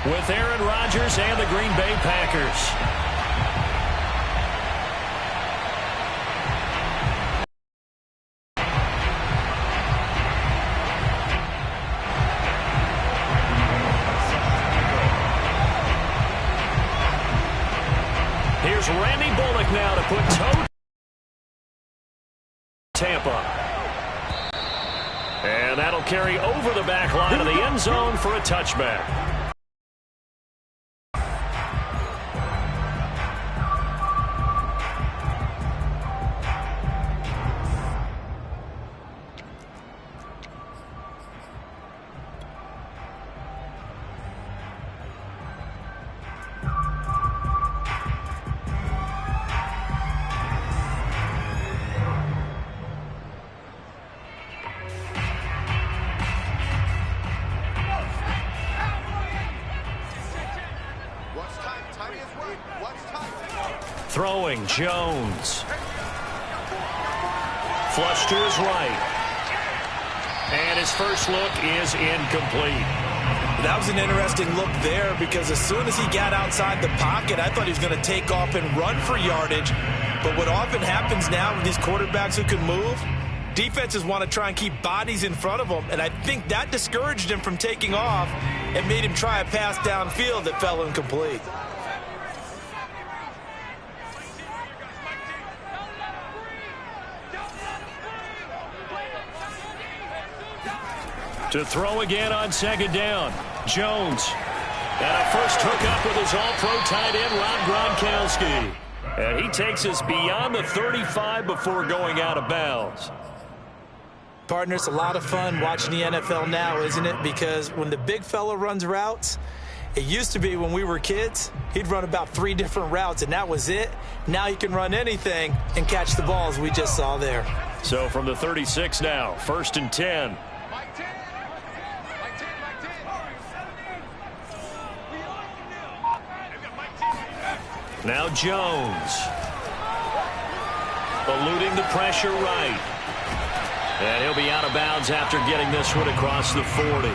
with Aaron Rodgers and the Green Bay Packers. Here's Randy Bullock now to put toe Tampa. And that'll carry over the back line of the end zone for a touchback. Throwing, Jones. Flush to his right. And his first look is incomplete. That was an interesting look there because as soon as he got outside the pocket, I thought he was going to take off and run for yardage. But what often happens now with these quarterbacks who can move, defenses want to try and keep bodies in front of them, and I think that discouraged him from taking off and made him try a pass downfield that fell incomplete. To throw again on second down, Jones. And a first hookup with his all-pro tight end, Rob Gronkowski. And he takes us beyond the 35 before going out of bounds. Partner, it's a lot of fun watching the NFL now, isn't it? Because when the big fella runs routes, it used to be when we were kids, he'd run about 3 different routes, and that was it. Now he can run anything and catch the balls we just saw there. So from the 36 now, 1st and 10. Now Jones. Eluding the pressure right. And he'll be out of bounds after getting this one across the 40.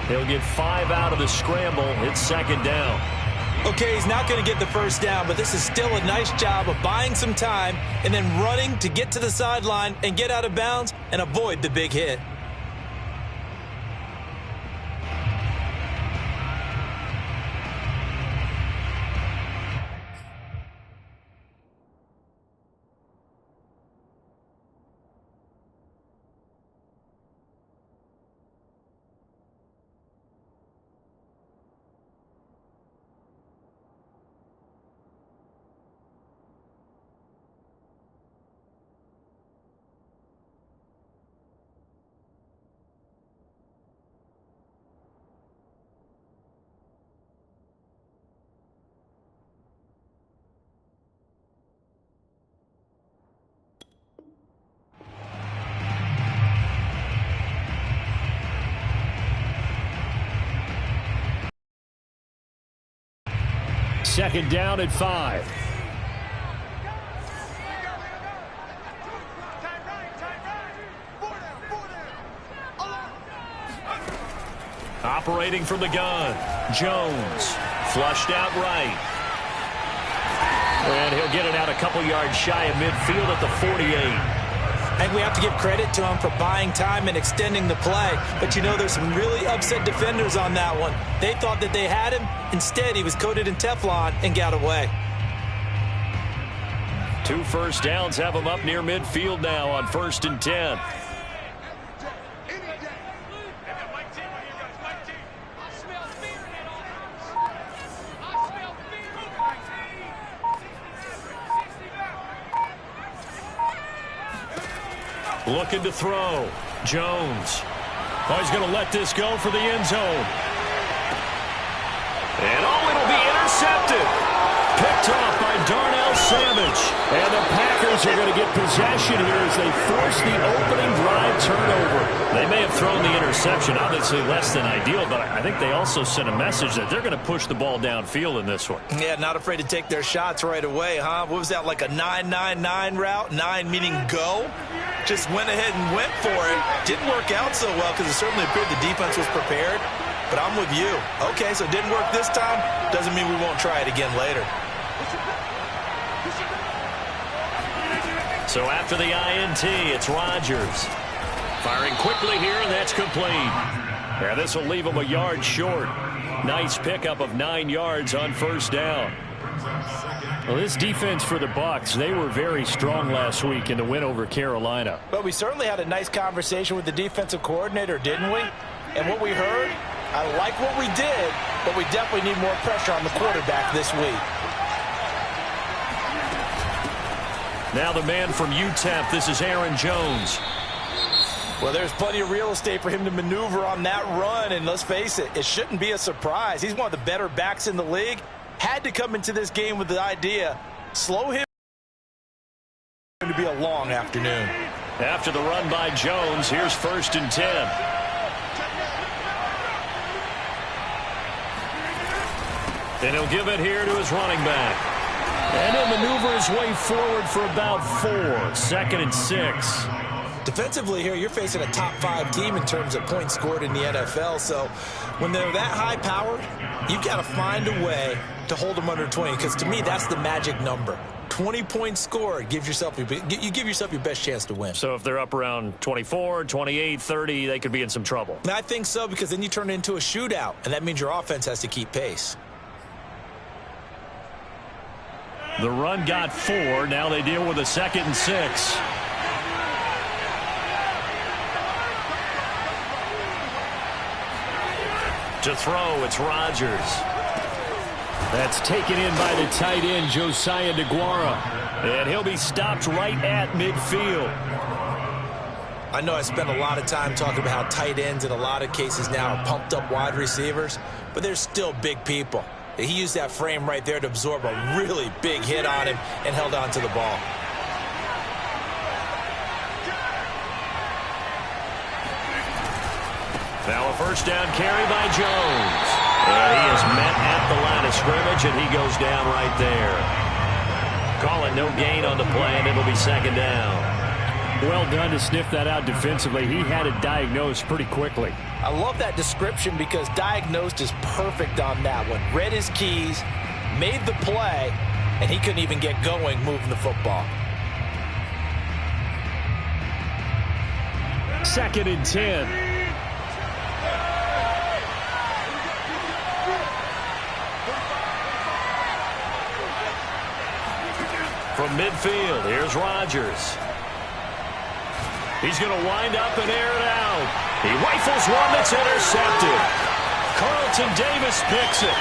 He'll get 5 out of the scramble. It's second down. Okay, he's not going to get the first down, but this is still a nice job of buying some time and then running to get to the sideline and get out of bounds and avoid the big hit. Second down at 5. Operating from the gun, Jones. Flushed out right. And he'll get it out a couple yards shy of midfield at the 48. I think we have to give credit to him for buying time and extending the play. But, you know, there's some really upset defenders on that one. They thought that they had him. Instead, he was coated in Teflon and got away. 2 first downs have him up near midfield now on 1st and 10. Looking to throw. Jones. Oh, he's going to let this go for the end zone. And it'll be intercepted. Picked off by Darnell Savage. And the Packers are going to get possession here as they force the opening drive turnover. They may have thrown the interception, obviously less than ideal, but I think they also sent a message that they're going to push the ball downfield in this one. Yeah, not afraid to take their shots right away, huh? What was that, like a 9-9-9 route? 9 meaning go? Just went ahead and went for it. Didn't work out so well because it certainly appeared the defense was prepared. but I'm with you. Okay, so it didn't work this time. Doesn't mean we won't try it again later. So after the INT, it's Rodgers. Firing quickly here, and that's complete. Yeah, this will leave him a yard short. Nice pickup of 9 yards on first down. Well, this defense for the Bucs, they were very strong last week in the win over Carolina. But we certainly had a nice conversation with the defensive coordinator, didn't we? And what we heard, I like what we did, but we definitely need more pressure on the quarterback this week. Now the man from UTEP, this is Aaron Jones. Well, there's plenty of real estate for him to maneuver on that run, and let's face it, it shouldn't be a surprise. He's one of the better backs in the league. Had to come into this game with the idea, slow him. It's going to be a long afternoon. After the run by Jones, here's 1st and 10. And he'll give it here to his running back. And he'll maneuver his way forward for about 4. 2nd and 6. Defensively here, you're facing a top 5 team in terms of points scored in the NFL. So when they're that high powered, you've got to find a way to hold them under 20. Because to me, that's the magic number. 20 points scored gives yourself you give yourself your best chance to win. So if they're up around 24, 28, 30, they could be in some trouble. And I think so, because then you turn it into a shootout, and that means your offense has to keep pace. The run got 4. Now they deal with a 2nd and 6. To throw, it's Rodgers. That's taken in by the tight end, Josiah DeGuara. And he'll be stopped right at midfield. I know I spent a lot of time talking about how tight ends in a lot of cases now are pumped up wide receivers, but they're still big people. He used that frame right there to absorb a really big hit on him and held on to the ball. Now a first down carry by Jones. And he is met at the line of scrimmage, and he goes down right there. Call it no gain on the play, and it'll be 2nd down. Well done to sniff that out defensively. He had it diagnosed pretty quickly. I love that description because diagnosed is perfect on that one. Read his keys, made the play, and he couldn't even get going moving the football. 2nd and 10. From midfield, here's Rodgers. He's going to wind up and air it out. He rifles one that's intercepted. Carlton Davis picks it.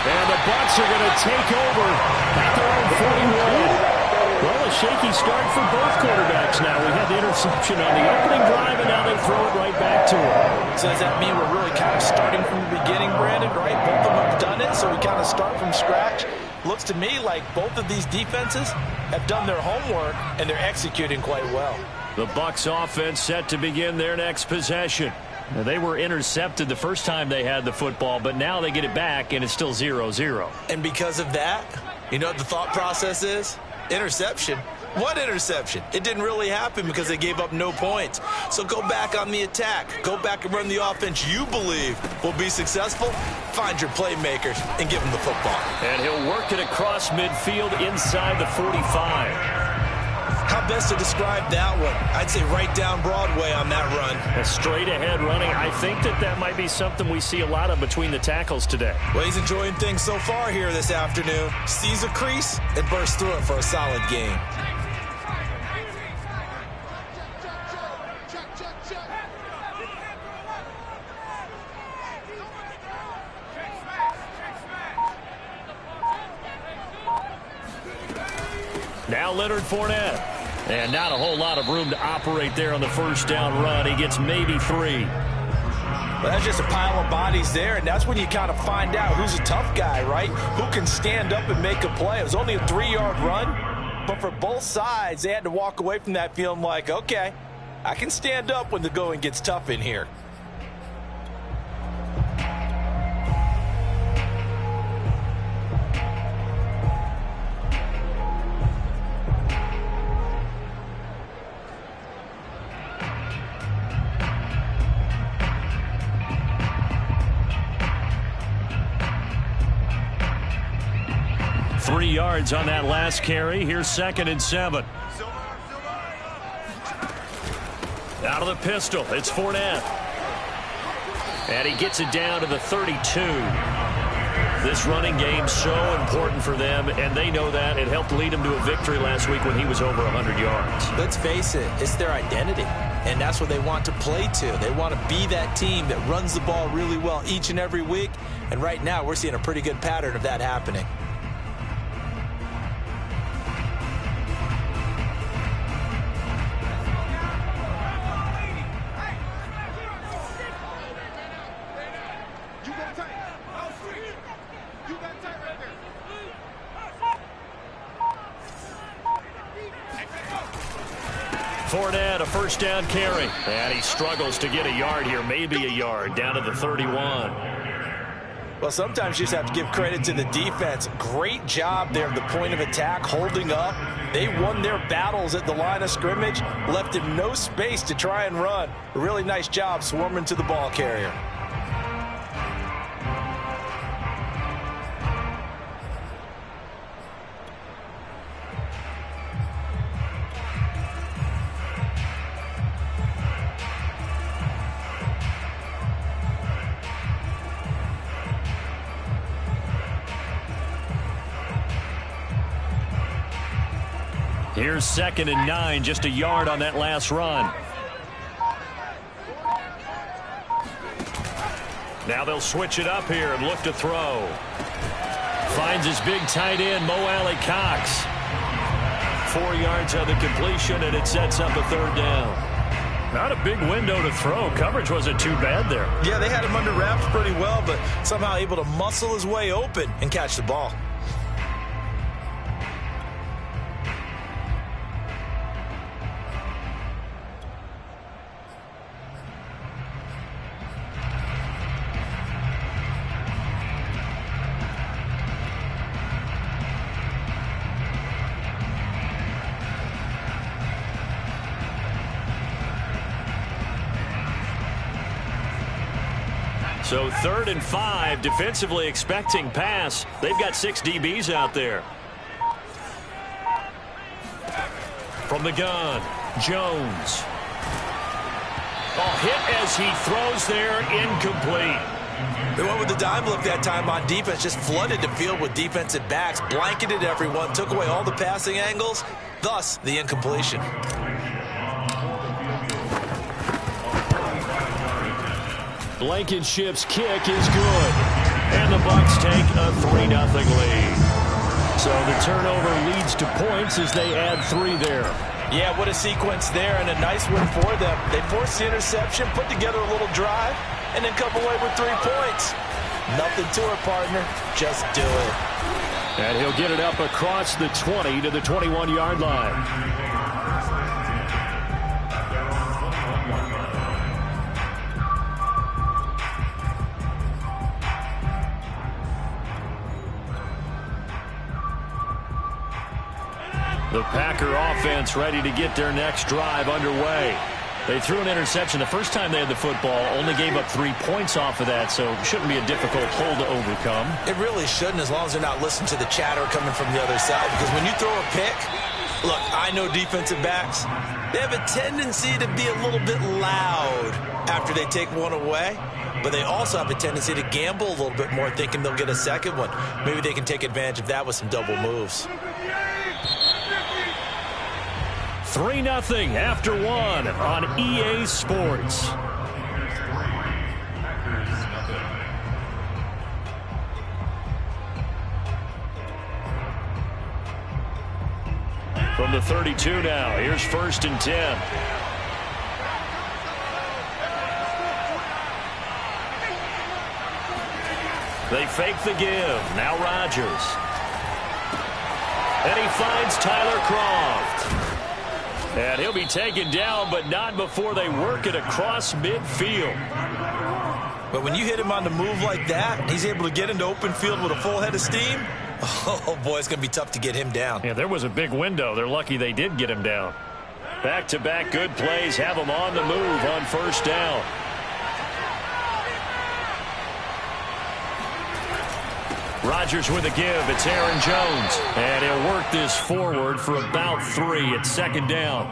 And the Bucs are going to take over at their own 41. Well, a shaky start for both quarterbacks now. We had the interception on the opening drive, and now they throw it right back to him. So does that mean we're really kind of starting from the beginning, Brandon, right? Both of them have done it, so we kind of start from scratch. Looks to me like both of these defenses have done their homework, and they're executing quite well. The Bucs offense set to begin their next possession. Now, they were intercepted the first time they had the football, but now they get it back, and it's still 0-0. And because of that, you know what the thought process is? Interception. What interception? It didn't really happen because they gave up no points. So go back on the attack. Go back and run the offense you believe will be successful. Find your playmakers and give them the football. And he'll work it across midfield inside the 45. How best to describe that one? I'd say right down Broadway on that run. A straight ahead running. I think that might be something we see a lot of between the tackles today. Well, he's enjoying things so far here this afternoon. Sees a crease and bursts through it for a solid game. Now Leonard Fournette. And not a whole lot of room to operate there on the first down run. He gets maybe 3. Well, that's just a pile of bodies there, and that's when you kind of find out who's a tough guy, right? Who can stand up and make a play. It was only a 3-yard run, but for both sides, they had to walk away from that feeling like, okay, I can stand up when the going gets tough in here. 3 yards on that last carry. Here's 2nd and 7. Out of the pistol, it's Fournette. And he gets it down to the 32. This running game so important for them, and they know that. It helped lead them to a victory last week when he was over 100 yards. Let's face it, it's their identity, and that's what they want to play to. They want to be that team that runs the ball really well each and every week, and right now we're seeing a pretty good pattern of that happening. Fournette, a first down carry. And he struggles to get a yard here, maybe a yard, down to the 31. Well, sometimes you just have to give credit to the defense. Great job there at the point of attack, holding up. They won their battles at the line of scrimmage, left him no space to try and run. A really nice job swarming to the ball carrier. Here's 2nd and 9, just a yard on that last run. Now they'll switch it up here and look to throw. Finds his big tight end, Mo Alley Cox. 4 yards on the completion, and it sets up a 3rd down. Not a big window to throw. Coverage wasn't too bad there. Yeah, they had him under wraps pretty well, but somehow able to muscle his way open and catch the ball. So 3rd and 5, defensively expecting pass. They've got 6 DBs out there. From the gun, Jones. Hit as he throws there, incomplete. They went with the dime look that time on defense, just flooded the field with defensive backs, blanketed everyone, took away all the passing angles, thus the incompletion. Blankenship's kick is good. And the Bucs take a 3-0 lead. So the turnover leads to points as they add 3 there. Yeah, what a sequence there, and a nice win for them. They forced the interception, put together a little drive, and then come away with 3 points. Nothing to it, partner. Just do it. And he'll get it up across the 20 to the 21-yard line. The Packer offense ready to get their next drive underway. They threw an interception the first time they had the football, only gave up 3 points off of that, so it shouldn't be a difficult hole to overcome. It really shouldn't, as long as they're not listening to the chatter coming from the other side, because when you throw a pick, look, I know defensive backs, they have a tendency to be a little bit loud after they take one away, but they also have a tendency to gamble a little bit more, thinking they'll get a second one. Maybe they can take advantage of that with some double moves. 3-0 after 1 on EA Sports. From the 32 now, here's 1st and 10. They fake the give. Now Rodgers. And he finds Tyler Kroft. And he'll be taken down, but not before they work it across midfield. But when you hit him on the move like that, he's able to get into open field with a full head of steam. Oh, boy, it's going to be tough to get him down. Yeah, there was a big window. They're lucky they did get him down. Back-to-back good plays have him on the move on 1st down. Rodgers with a give. It's Aaron Jones. And he'll work this forward for about 3. It's second down.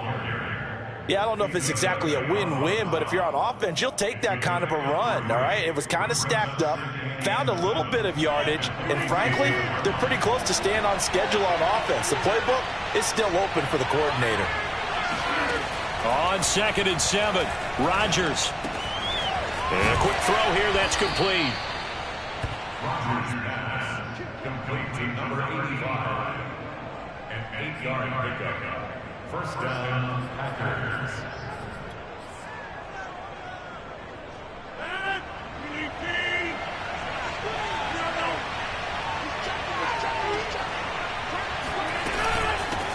Yeah, I don't know if it's exactly a win-win, but if you're on offense, you'll take that kind of a run, all right? It was kind of stacked up, found a little bit of yardage, and frankly, they're pretty close to staying on schedule on offense. The playbook is still open for the coordinator. On 2nd and 7, Rodgers. And a quick throw here, that's complete. Rodgers pass, complete to number 85, an 8-yard pickup. First down, Packers.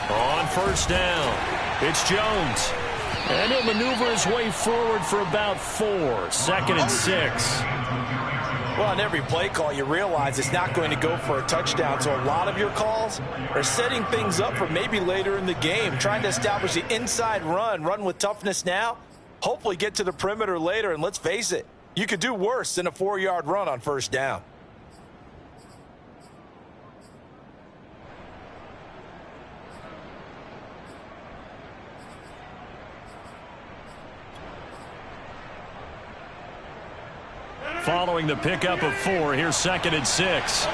On first down, it's Jones. And he'll maneuver his way forward for about 4. 2nd and 6. Well, on every play call, you realize it's not going to go for a touchdown, so a lot of your calls are setting things up for maybe later in the game, trying to establish the inside run with toughness now, hopefully get to the perimeter later, and let's face it, you could do worse than a 4-yard run on first down. Following the pickup of 4, here's 2nd and 6.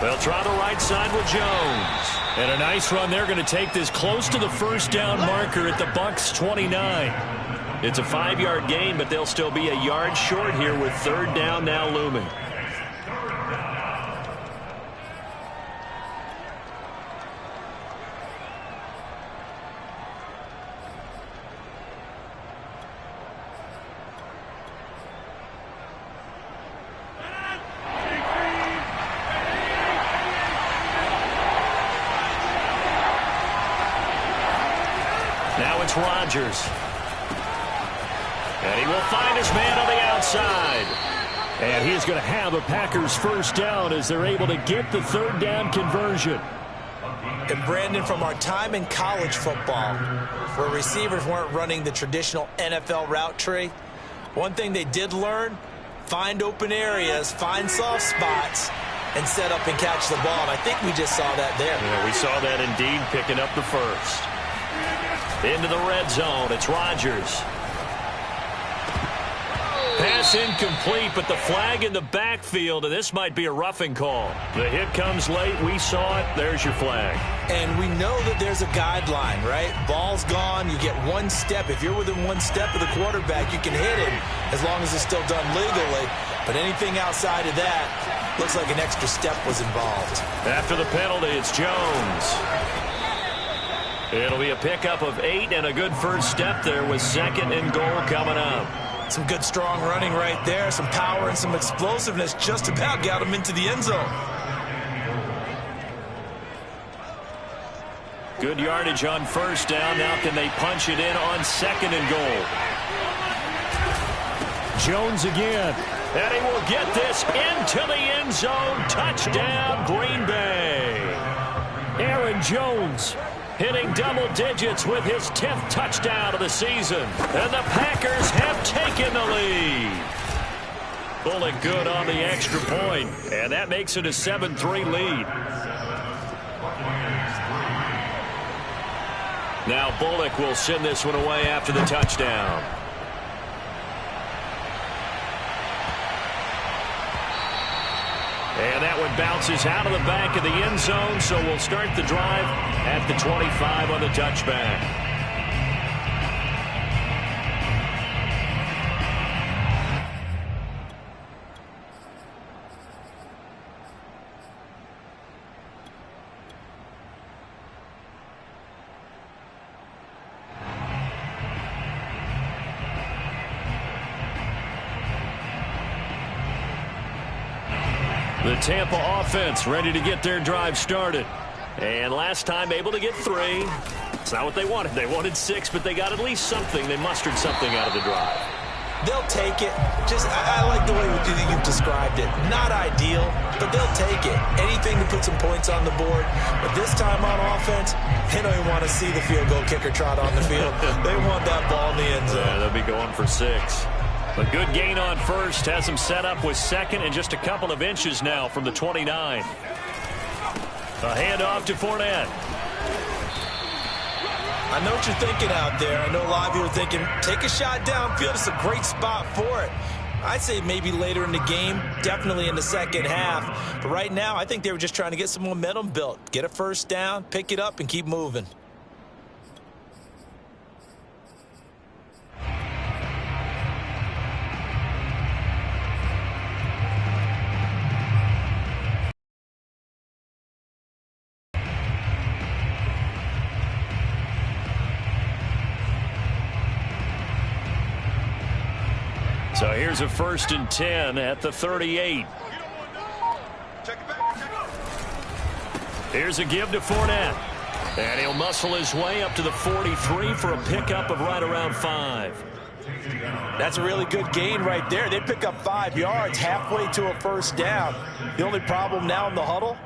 They'll try the right side with Jones. And a nice run. They're going to take this close to the first down marker at the Bucs 29. It's a 5-yard gain, but they'll still be a yard short here with 3rd down now looming. Now it's Rodgers. And he will find his man on the outside. And he's going to have a Packers first down as they're able to get the 3rd down conversion. And Brandon, from our time in college football, where receivers weren't running the traditional NFL route tree, one thing they did learn, find open areas, find soft spots, and set up and catch the ball. And I think we just saw that there. Yeah, we saw that indeed, picking up the first. Into the red zone, it's Rodgers. Pass incomplete, but the flag in the backfield, and this might be a roughing call. The hit comes late. We saw it. There's your flag. And we know that there's a guideline, right? Ball's gone. You get 1 step. If you're within 1 step of the quarterback, you can hit him as long as it's still done legally. But anything outside of that looks like an extra step was involved. After the penalty, it's Jones. It'll be a pickup of 8 and a good first step there with 2nd and goal coming up. Some good strong running right there, some power and some explosiveness, just about got him into the end zone. Good yardage on first down. Now can they punch it in on 2nd and goal? Jones again. And he will get this into the end zone. Touchdown, Green Bay. Aaron Jones hitting double digits with his 10th touchdown of the season. And the Packers have taken the lead. Bullock good on the extra point. And that makes it a 7-3 lead. Now Bullock will send this one away after the touchdown. And that one bounces out of the back of the end zone, so we'll start the drive at the 25 on the touchback. The Tampa offense ready to get their drive started. And last time able to get 3. It's not what they wanted. They wanted 6, but they got at least something. They mustered something out of the drive. They'll take it. I like the way you've described it. Not ideal, but they'll take it. Anything to put some points on the board. But this time on offense, they don't even want to see the field goal kicker trot on the field. They want that ball in the end zone. Yeah, they'll be going for 6. A good gain on first has him set up with second and just a couple of inches now from the 29. A handoff to Fournette. I know what you're thinking out there. I know a lot of you are thinking, take a shot downfield. It's a great spot for it. I'd say maybe later in the game, definitely in the second half. But right now, I think they were just trying to get some momentum built. Get a first down, pick it up, and keep moving. So here's a 1st and 10 at the 38. Here's a give to Fournette. And he'll muscle his way up to the 43 for a pickup of right around 5. That's a really good gain right there. They pick up 5 yards halfway to a first down. The only problem now in the huddle,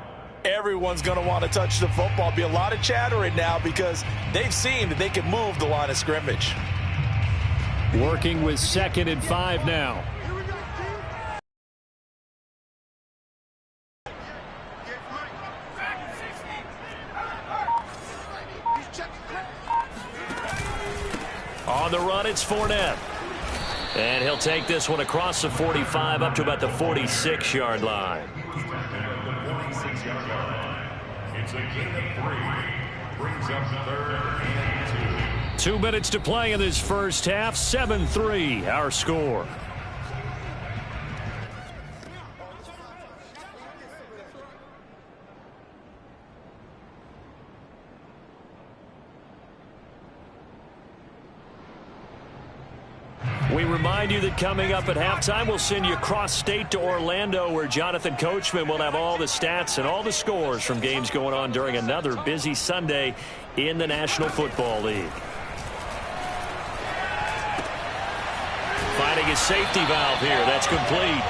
everyone's going to want to touch the football. Be a lot of chattering now because they've seen that they can move the line of scrimmage. Working with 2nd and 5 now. On the run, it's Fournette. And he'll take this one across the 45 up to about the 46-yard line. It's a gain of 3. Brings up 3rd and 2. 2 minutes to play in this first half. 7-3 our score. We remind you that coming up at halftime, we'll send you across state to Orlando, where Jonathan Coachman will have all the stats and all the scores from games going on during another busy Sunday in the National Football League. Finding his safety valve here. That's complete.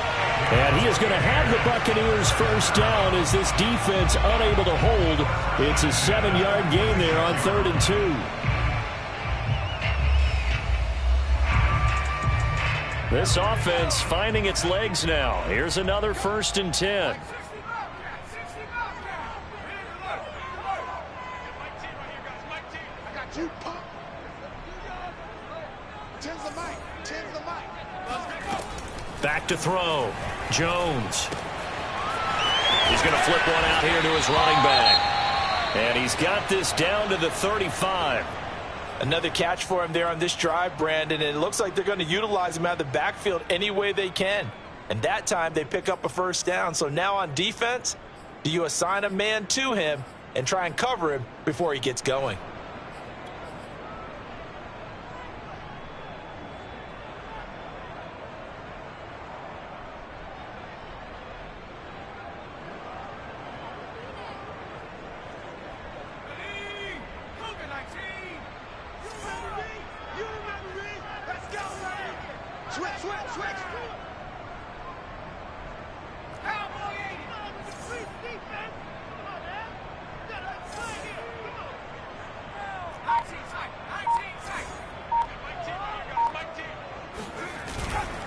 And he is going to have the Buccaneers first down as this defense unable to hold. It's a 7-yard gain there on 3rd and 2. This offense finding its legs now. Here's another 1st and 10. Back to throw. Jones. He's going to flip one out here to his running back. And he's got this down to the 35. Another catch for him there on this drive, Brandon, and it looks like they're going to utilize him out of the backfield any way they can. And that time they pick up a first down. So now on defense, do you assign a man to him and try and cover him before he gets going?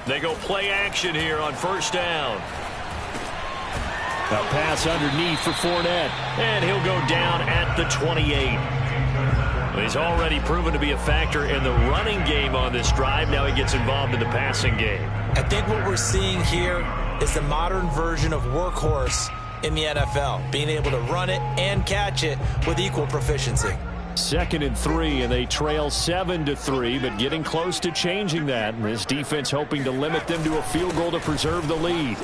They go play action here on first down. A pass underneath for Fournette, and he'll go down at the 28. He's already proven to be a factor in the running game on this drive. Now he gets involved in the passing game. I think what we're seeing here is the modern version of workhorse in the NFL, being able to run it and catch it with equal proficiency. 2nd and 3, and they trail 7-3, but getting close to changing that. And this defense hoping to limit them to a field goal to preserve the lead.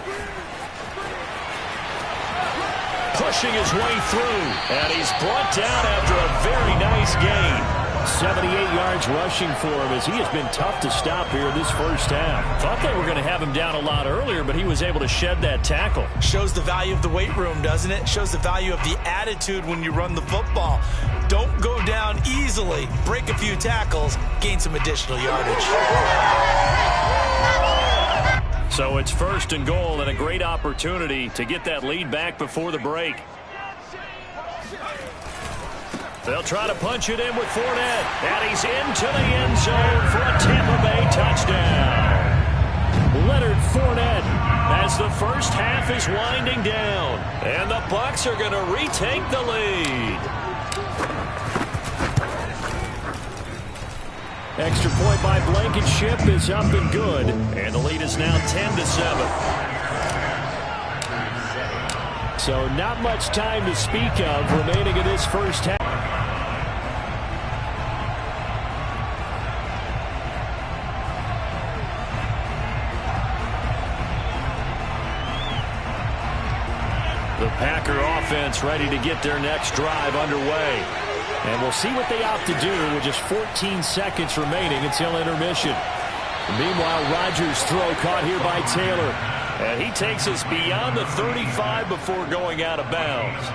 Pushing his way through, and he's brought down after a very nice gain. 78 yards rushing for him as he has been tough to stop here in this first half. Thought they were going to have him down a lot earlier, but he was able to shed that tackle. Shows the value of the weight room, doesn't it? Shows the value of the attitude when you run the football. Don't go down easily. Break a few tackles, gain some additional yardage. So it's 1st and goal and a great opportunity to get that lead back before the break. They'll try to punch it in with Fournette. And he's into the end zone for a Tampa Bay touchdown. as the first half is winding down. And the Bucs are going to retake the lead. Extra point by Blankenship is up and good. And the lead is now 10-7. So not much time to speak of remaining in this first half. The Packer offense ready to get their next drive underway. And we'll see what they opt to do with just 14 seconds remaining until intermission. Meanwhile, Rodgers' throw caught here by Taylor. And he takes us beyond the 35 before going out of bounds.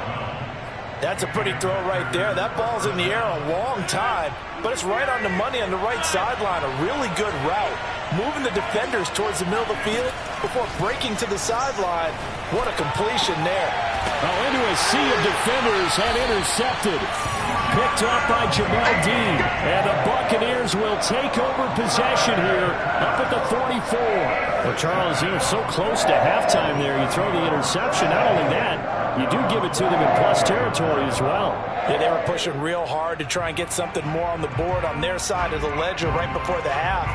That's a pretty throw right there. That ball's in the air a long time, but it's right on the money on the right sideline. A really good route. Moving the defenders towards the middle of the field before breaking to the sideline. What a completion there. Oh, into a sea of defenders and intercepted. Picked up by Jamel Dean. And the Buccaneers will take over possession here up at the 44. Well, Charles, you're so close to halftime there. You throw the interception. Not only that, you do give it to them in plus territory as well. Yeah, they were pushing real hard to try and get something more on the board on their side of the ledger right before the half.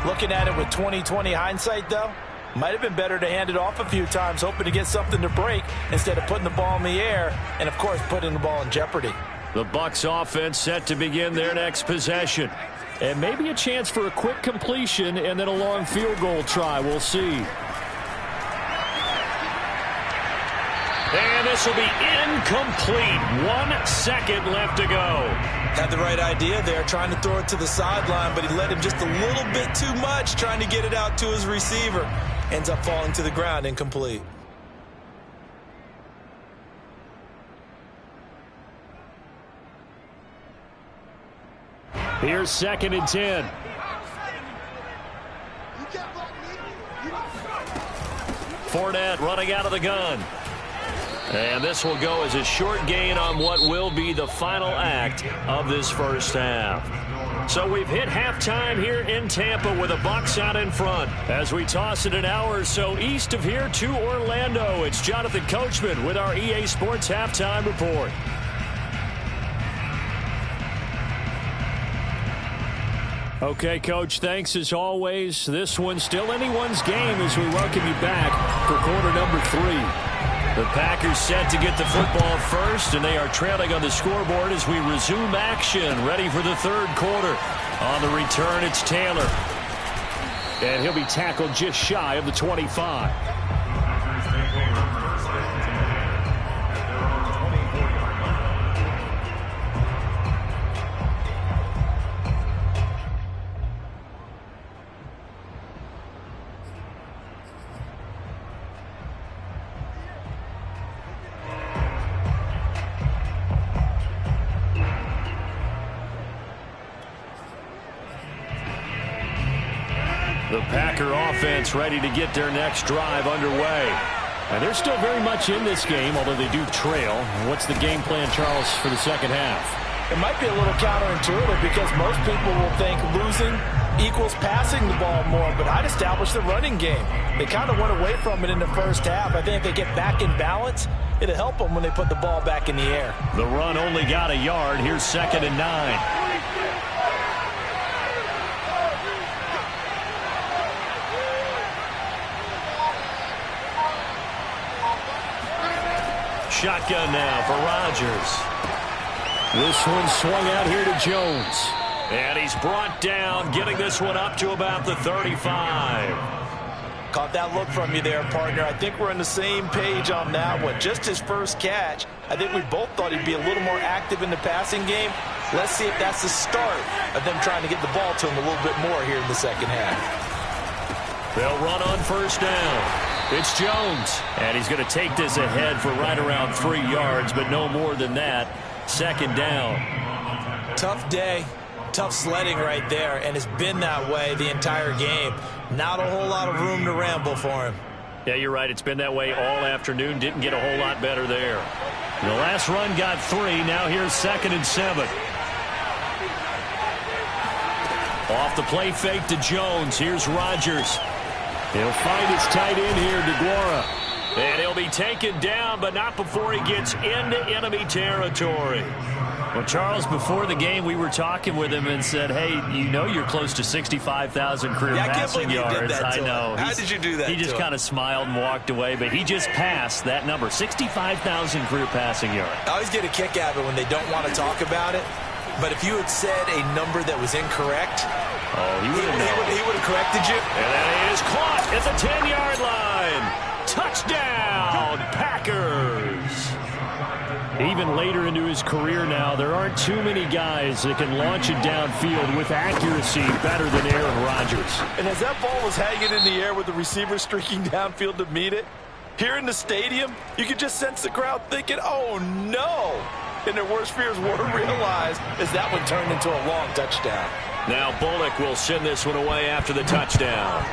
Looking at it with 20/20 hindsight, though, might have been better to hand it off a few times, hoping to get something to break instead of putting the ball in the air and, of course, putting the ball in jeopardy. The Bucs offense set to begin their next possession. And maybe a chance for a quick completion and then a long field goal try. We'll see. And this will be incomplete. 1 second left to go. Had the right idea there, trying to throw it to the sideline, but he let him just a little bit too much, trying to get it out to his receiver. Ends up falling to the ground, incomplete. Here's 2nd and 10. Fournette running out of the gun. And this will go as a short gain on what will be the final act of this first half. So we've hit halftime here in Tampa with the Bucs out in front. As we toss it an hour or so east of here to Orlando, it's Jonathan Coachman with our EA Sports Halftime Report. Okay, Coach, thanks as always. This one's still anyone's game as we welcome you back for quarter number 3. The Packers set to get the football first, and they are trailing on the scoreboard as we resume action, ready for the third quarter. On the return, it's Taylor. And he'll be tackled just shy of the 25. The Packer offense ready to get their next drive underway. And they're still very much in this game, although they do trail. What's the game plan, Charles, for the second half? It might be a little counterintuitive because most people will think losing equals passing the ball more, but I'd establish the running game. They kind of went away from it in the first half. I think if they get back in balance, it'll help them when they put the ball back in the air. The run only got a yard. Here's 2nd and 9. Shotgun now for Rodgers. This one swung out here to Jones. And he's brought down, getting this one up to about the 35. Caught that look from you there, partner. I think we're on the same page on that one. Just his first catch. I think we both thought he'd be a little more active in the passing game. Let's see if that's the start of them trying to get the ball to him a little bit more here in the second half. They'll run on first down. It's Jones, and he's going to take this ahead for right around 3 yards, but no more than that. 2nd down. Tough day, tough sledding right there, and it's been that way the entire game. Not a whole lot of room to ramble for him. Yeah, you're right. It's been that way all afternoon. Didn't get a whole lot better there. The last run got 3. Now here's 2nd and 7. Off the play fake to Jones. Here's Rodgers. He'll find his tight end here, DeGuara. And he'll be taken down, but not before he gets into enemy territory. Well, Charles, before the game, we were talking with him and said, hey, you know you're close to 65,000 career passing yards. I know. How did you do that? He just kind of smiled and walked away, but he just passed that number, 65,000 career passing yards. I always get a kick out of it when they don't want to talk about it. But if you had said a number that was incorrect, he would have corrected you. And that is caught at the 10-yard line. Touchdown, Packers. Even later into his career now, there aren't too many guys that can launch it downfield with accuracy better than Aaron Rodgers. And as that ball was hanging in the air with the receiver streaking downfield to meet it, here in the stadium, you could just sense the crowd thinking, oh, no. And their worst fears were realized as that one turned into a long touchdown. Now Bullock will send this one away after the touchdown.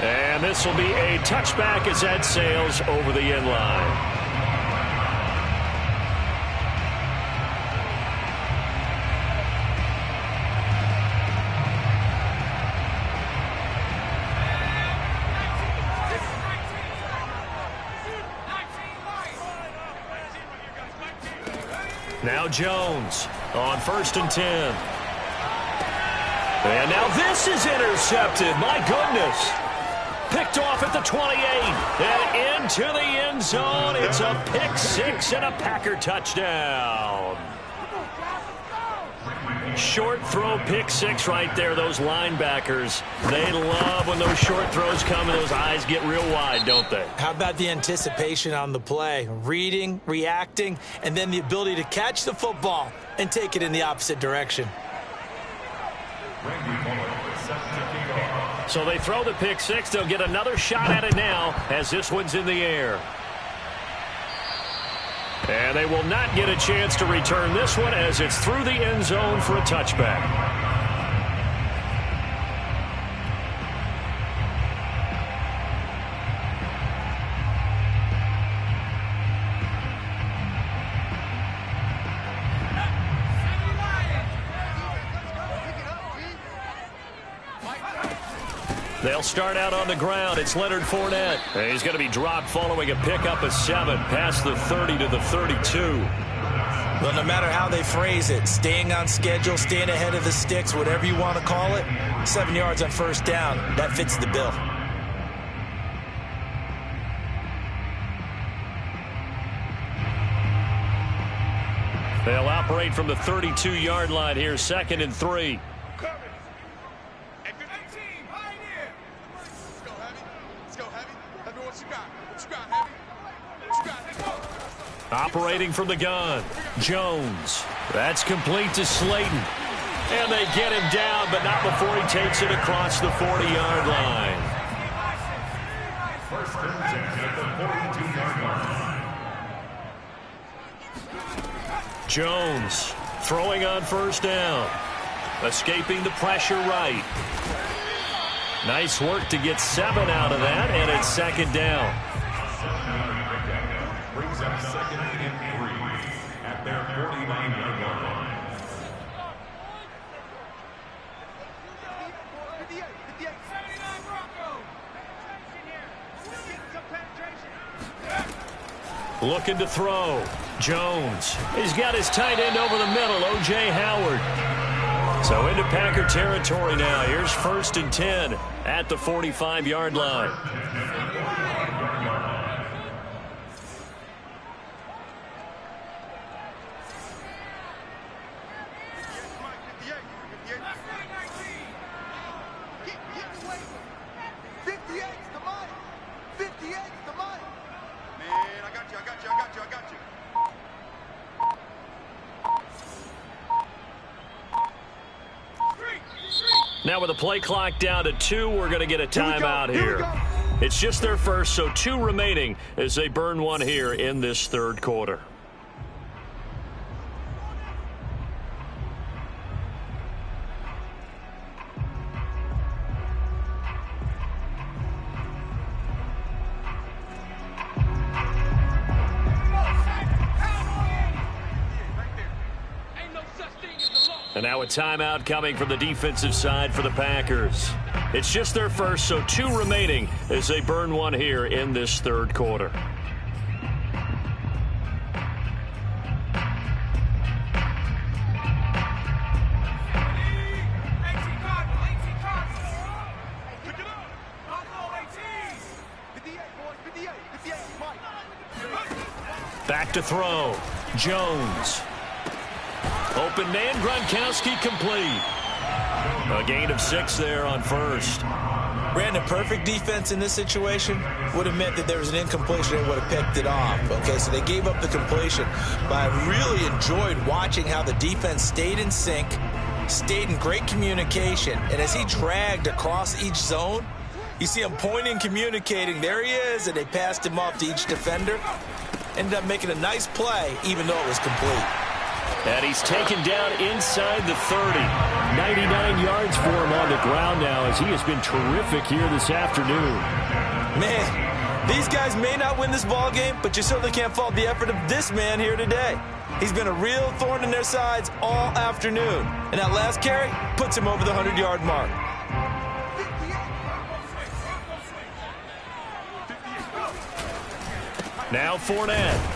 And this will be a touchback as that sails over the end line. Now Jones on 1st and 10. And now this is intercepted. My goodness. Picked off at the 28 and into the end zone. It's a pick six and a Packer touchdown. Short throw pick six right there. Those linebackers, they love when those short throws come and those eyes get real wide, don't they? How about the anticipation on the play? Reading, reacting, and then the ability to catch the football and take it in the opposite direction. So they throw the pick six. They'll get another shot at it now as this one's in the air. And they will not get a chance to return this one as it's through the end zone for a touchback. They'll start out on the ground. It's Leonard Fournette. And he's going to be dropped following a pickup of 7 past the 30 to the 32. Well, no matter how they phrase it, staying on schedule, staying ahead of the sticks, whatever you want to call it, 7 yards on first down, that fits the bill. They'll operate from the 32-yard line here, 2nd and 3. Operating from the gun, Jones. That's complete to Slayton. And they get him down, but not before he takes it across the 40-yard line. First and 10 at the 42-yard line. Jones throwing on first down. Escaping the pressure right. Nice work to get 7 out of that, and it's 2nd down. Brings up 2nd and 3 at their 49-yard line. Looking to throw. Jones. He's got his tight end over the middle, O.J. Howard. So into Packer territory now. Here's 1st and 10 at the 45-yard line. Now with the play clock down to 2, we're going to get a timeout here. It's just their first, so 2 remaining as they burn one here in this 3rd quarter. And now a timeout coming from the defensive side for the Packers. It's just their first, so 2 remaining as they burn one here in this third quarter. Back to throw. Jones. Open man, Gronkowski complete. A gain of 6 there on first. Brandon, perfect defense in this situation would have meant that there was an incompletion. They would have picked it off. Okay, so they gave up the completion. But I really enjoyed watching how the defense stayed in sync, stayed in great communication. And as he dragged across each zone, you see him pointing, communicating. There he is, and they passed him off to each defender. Ended up making a nice play, even though it was complete. And he's taken down inside the 30. 99 yards for him on the ground now as he has been terrific here this afternoon. Man, these guys may not win this ball game, but you certainly can't fault the effort of this man here today. He's been a real thorn in their sides all afternoon. And that last carry puts him over the 100-yard mark. Now Fournette.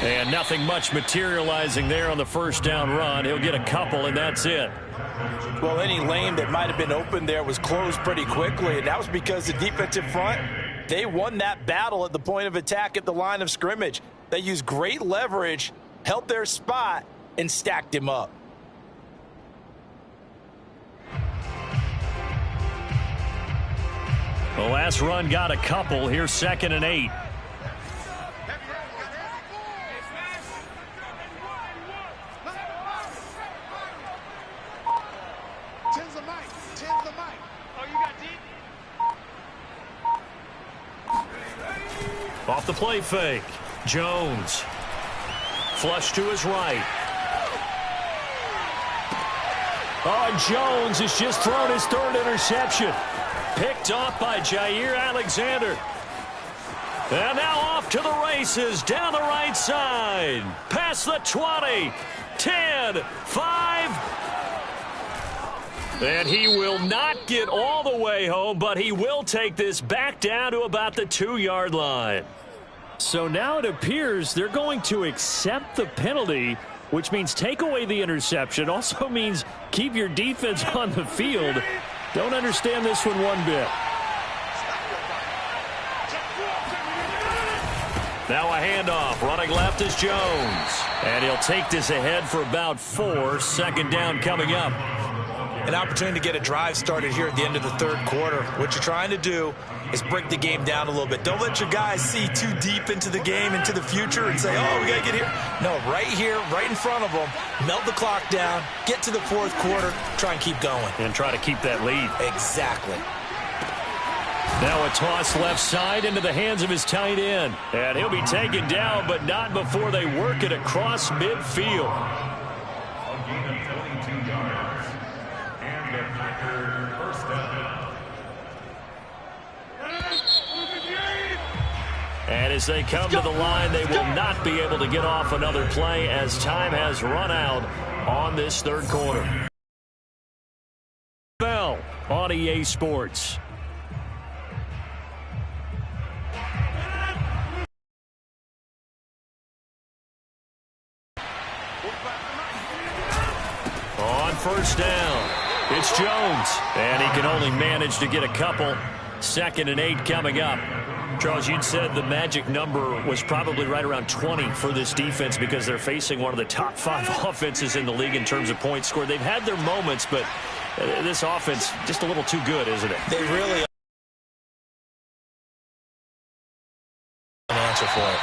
And nothing much materializing there on the first down run. He'll get a couple, and that's it. Well, any lane that might have been open there was closed pretty quickly, and that was because the defensive front, they won that battle at the point of attack at the line of scrimmage. They used great leverage, held their spot, and stacked him up. The last run got a couple. Here's 2nd and 8. Off the play fake. Jones. Flush to his right. Oh, and Jones has just thrown his 3rd interception. Picked off by Jair Alexander. And now off to the races down the right side. Past the 20. 10. 5. And he will not get all the way home, but he will take this back down to about the 2-yard line. So now it appears they're going to accept the penalty, which means take away the interception. Also means keep your defense on the field. Don't understand this one bit. Now a handoff. Running left is Jones. And he'll take this ahead for about 4. 2nd down coming up. An opportunity to get a drive started here at the end of the 3rd quarter. What you're trying to do is break the game down a little bit. Don't let your guys see too deep into the game, into the future, and say, oh, we got to get here. No, right here, right in front of them, melt the clock down, get to the 4th quarter, try and keep going. And try to keep that lead. Exactly. Now a toss left side into the hands of his tight end. And he'll be taken down, but not before they work it across midfield. A gain of 22 yards. And the Packers first down. And as they come to the line, they will not be able to get off another play as time has run out on this 3rd quarter. Bell on EA Sports. On first down, it's Jones, and he can only manage to get a couple. 2nd and 8 coming up. Charles, you'd said the magic number was probably right around 20 for this defense because they're facing one of the top 5 offenses in the league in terms of points scored. They've had their moments, but this offense just a little too good, isn't it? They really are. An answer for it.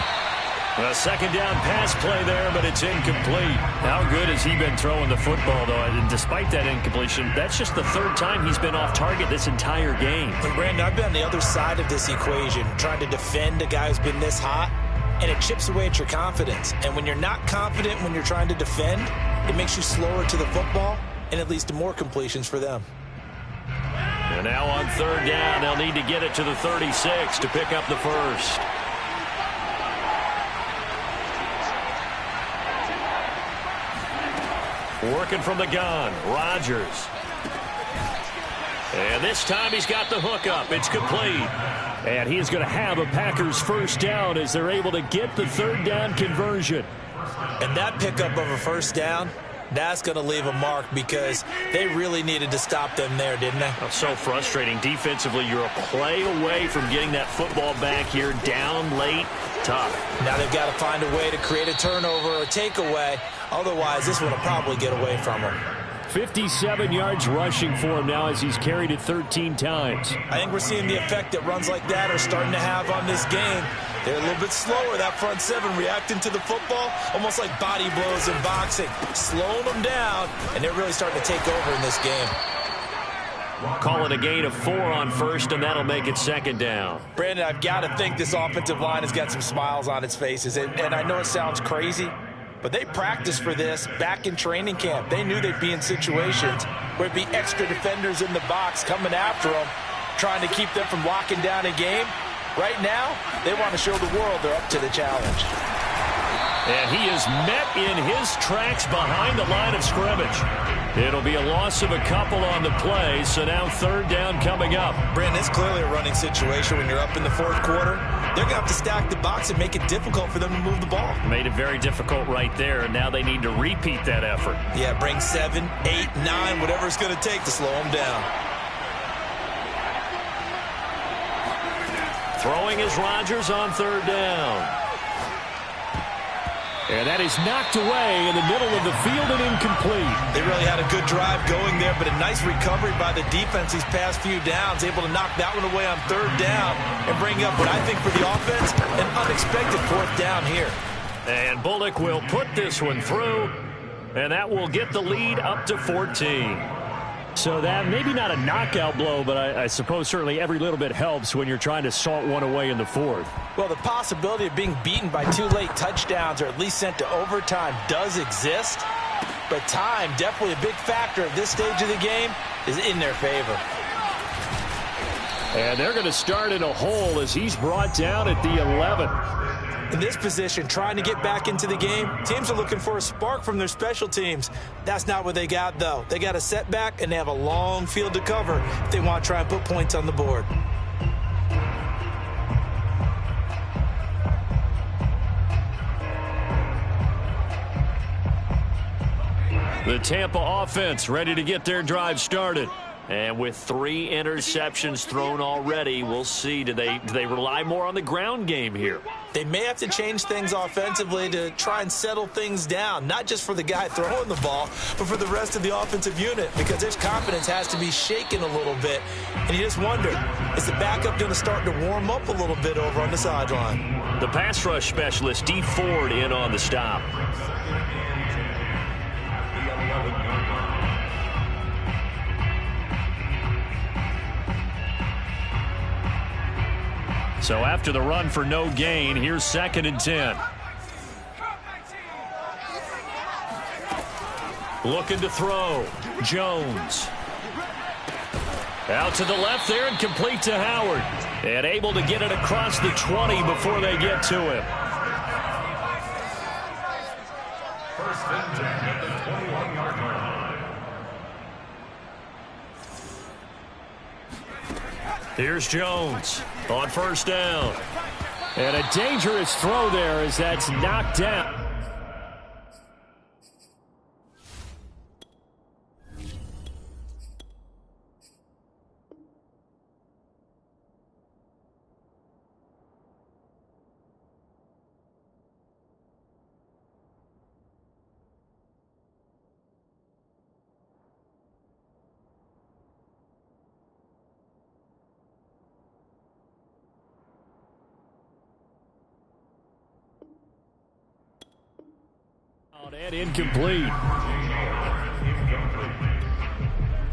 A 2nd down pass play there, but it's incomplete. How good has he been throwing the football, though? And despite that incompletion, that's just the 3rd time he's been off target this entire game. And Brandon, I've been on the other side of this equation, trying to defend a guy who's been this hot, and it chips away at your confidence. And when you're not confident when you're trying to defend, it makes you slower to the football, and it leads to more completions for them. And now on 3rd down, they'll need to get it to the 36 to pick up the first. Working from the gun, Rodgers. And this time he's got the hook up. It's complete. And he is going to have a Packers first down as they're able to get the third down conversion. And that pickup of a first down, that's going to leave a mark because they really needed to stop them there, didn't they? Oh, so frustrating. Defensively, you're a play away from getting that football back here. Down late, tough. Now they've got to find a way to create a turnover or a takeaway. Otherwise, this one will probably get away from them. 57 yards rushing for him now as he's carried it 13 times. I think we're seeing the effect that runs like that are starting to have on this game. They're a little bit slower, that front seven, reacting to the football, almost like body blows in boxing, slowing them down, and they're really starting to take over in this game. Call it a gain of 4 on first, and that'll make it second down. Brandon, I've got to think this offensive line has got some smiles on its faces, and I know it sounds crazy, but they practiced for this back in training camp. They knew they'd be in situations where it'd be extra defenders in the box coming after them, trying to keep them from locking down a game. Right now, they want to show the world they're up to the challenge. And he is met in his tracks behind the line of scrimmage. It'll be a loss of a couple on the play, so now third down coming up. Brandon, it's clearly a running situation when you're up in the fourth quarter. They're going to have to stack the box and make it difficult for them to move the ball. Made it very difficult right there, and now they need to repeat that effort. Yeah, bring 7, 8, 9, whatever it's going to take to slow them down. Throwing is Rodgers on third down. And that is knocked away in the middle of the field and incomplete. They really had a good drive going there, but a nice recovery by the defense these past few downs, able to knock that one away on third down and bring up what I think for the offense, an unexpected fourth down here. And Bullock will put this one through, and that will get the lead up to 14. So that maybe not a knockout blow, but I suppose certainly every little bit helps when you're trying to salt one away in the fourth. Well, the possibility of being beaten by 2 late touchdowns or at least sent to overtime does exist, but time, definitely a big factor at this stage of the game, is in their favor. And they're going to start in a hole as he's brought down at the 11. In this position, trying to get back into the game, teams are looking for a spark from their special teams. That's not what they got, though. They got a setback, and they have a long field to cover if they want to try and put points on the board. The Tampa offense ready to get their drive started. And with 3 interceptions thrown already, we'll see. Do they rely more on the ground game here? They may have to change things offensively to try and settle things down, not just for the guy throwing the ball, but for the rest of the offensive unit, because their confidence has to be shaken a little bit. And you just wonder, is the backup going to start to warm up a little bit over on the sideline? The pass rush specialist, D. Ford, in on the stop. So after the run for no gain, here's 2nd and 10. Looking to throw. Jones. Out to the left there and complete to Howard. And able to get it across the 20 before they get to him. First and 10 at the 21-yard line. Here's Jones on first down. And a dangerous throw there as that's knocked down. And incomplete.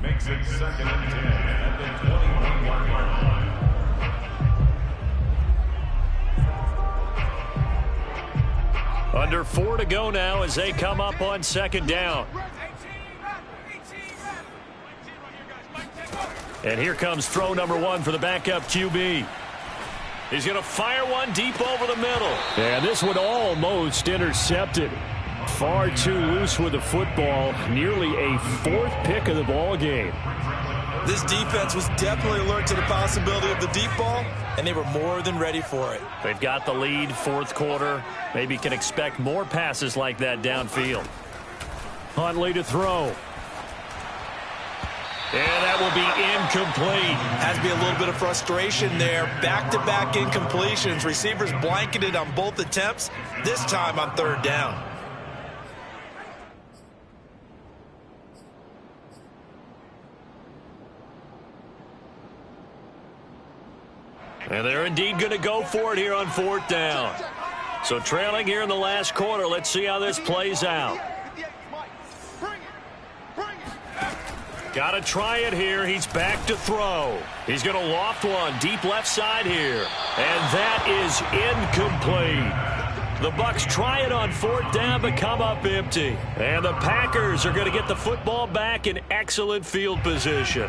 Makes it 2nd and 10 at the 21-yard line. Under 4 to go now as they come up on 2nd down. And here comes throw number 1 for the backup QB. He's going to fire one deep over the middle. And this one almost intercepted. Far too loose with the football. Nearly a fourth pick of the ball game. This defense was definitely alert to the possibility of the deep ball, and they were more than ready for it. They've got the lead, fourth quarter. Maybe can expect more passes like that downfield. Huntley to throw. And that will be incomplete. Has to be a little bit of frustration there. Back-to-back incompletions. Receivers blanketed on both attempts, this time on third down. And they're indeed going to go for it here on fourth down. So trailing here in the last quarter. Let's see how this plays out. Got to try it here. He's back to throw. He's going to loft one deep left side here. And that is incomplete. The Bucs try it on fourth down but come up empty. And the Packers are going to get the football back in excellent field position.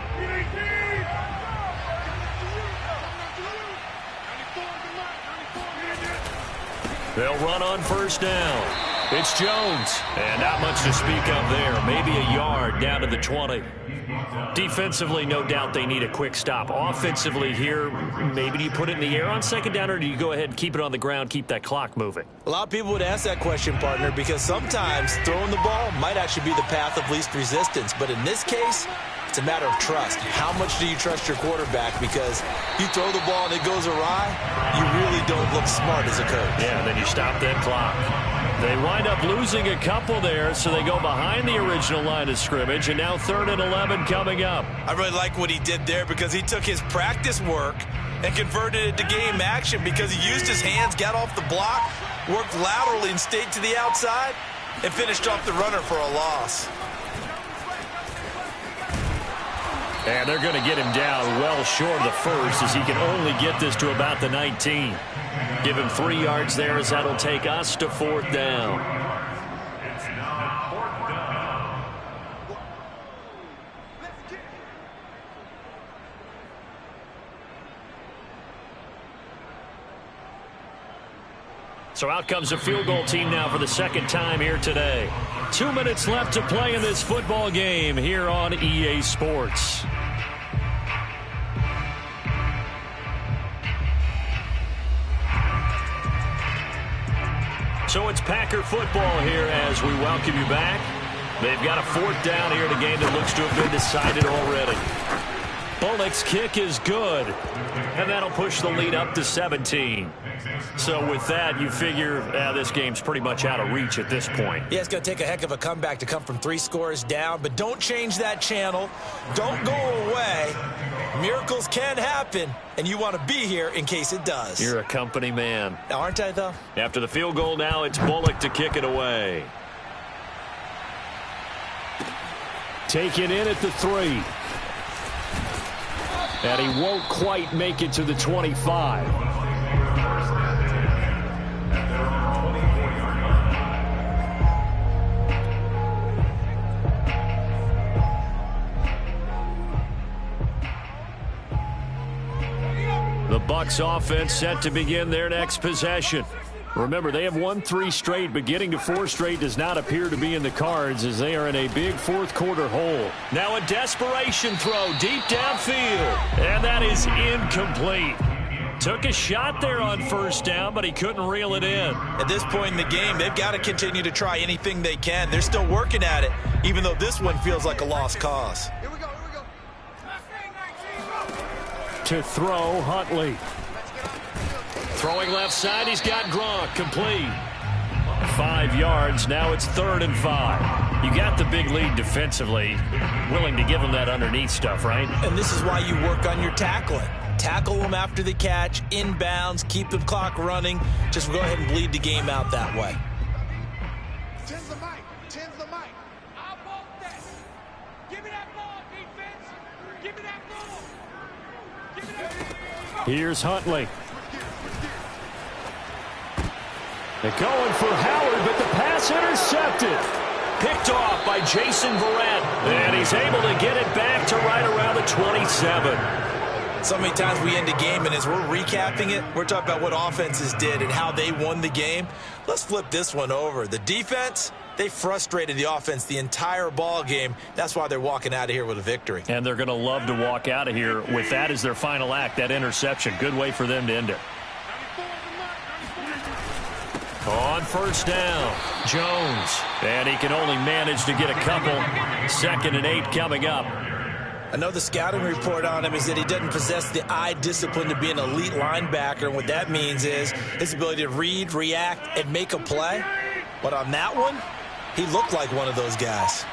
They'll run on first down. It's Jones. And not much to speak of there. Maybe a yard down to the 20. Defensively, no doubt they need a quick stop. Offensively here, maybe do you put it in the air on second down, or do you go ahead and keep it on the ground, keep that clock moving? A lot of people would ask that question, partner, because sometimes throwing the ball might actually be the path of least resistance. But in this case, it's a matter of trust. How much do you trust your quarterback? Because you throw the ball and it goes awry, you really don't look smart as a coach. Yeah, and then you stop that clock. They wind up losing a couple there, so they go behind the original line of scrimmage, and now 3rd and 11 coming up. I really like what he did there because he took his practice work and converted it to game action because he used his hands, got off the block, worked laterally and stayed to the outside, and finished off the runner for a loss. And they're going to get him down well short of the first as he can only get this to about the 19. Give him 3 yards there as that'll take us to fourth down. It's now fourth down. So out comes a field goal team now for the second time here today. 2 minutes left to play in this football game here on EA Sports. So it's Packer football here as we welcome you back. They've got a fourth down here in a game that looks to have been decided already. Bullock's kick is good, and that'll push the lead up to 17. So with that, you figure this game's pretty much out of reach at this point. Yeah, it's going to take a heck of a comeback to come from 3 scores down, but don't change that channel. Don't go away. Miracles can happen, and you want to be here in case it does. You're a company man. Aren't I, though? After the field goal now, it's Bullock to kick it away. Taken in at the 3. And he won't quite make it to the 25. The Bucs offense set to begin their next possession. Remember, they have won 3 straight, but getting to 4 straight does not appear to be in the cards as they are in a big fourth quarter hole. Now a desperation throw deep downfield, and that is incomplete. Took a shot there on first down, but he couldn't reel it in. At this point in the game, they've got to continue to try anything they can. They're still working at it, even though this one feels like a lost cause. To throw, Huntley. Throwing left side, he's got Gronk, complete. 5 yards, now it's 3rd and 5. You got the big lead defensively. Willing to give him that underneath stuff, right? And this is why you work on your tackling. Tackle them after the catch, inbounds, keep the clock running. Just go ahead and bleed the game out that way. Tens the mic. I want that. Give me that ball, defense. Give me that ball. Give me that ball. Here's Huntley. They're going for Howard, but the pass intercepted. Picked off by Jason Verrett. And he's able to get it back to right around the 27. So many times we end a game, and as we're recapping it, we're talking about what offenses did and how they won the game. Let's flip this one over. The defense, They frustrated the offense the entire ball game. That's why they're walking out of here with a victory. And they're going to love to walk out of here with that as their final act, that interception. Good way for them to end it. On first down, Jones. And he can only manage to get a couple. 2nd and 8 coming up. I know the scouting report on him is that he doesn't possess the eye discipline to be an elite linebacker. And what that means is his ability to read, react, and make a play. But on that one, he looked like one of those guys.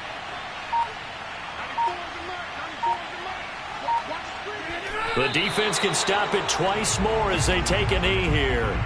The defense can stop it twice more as they take a knee here.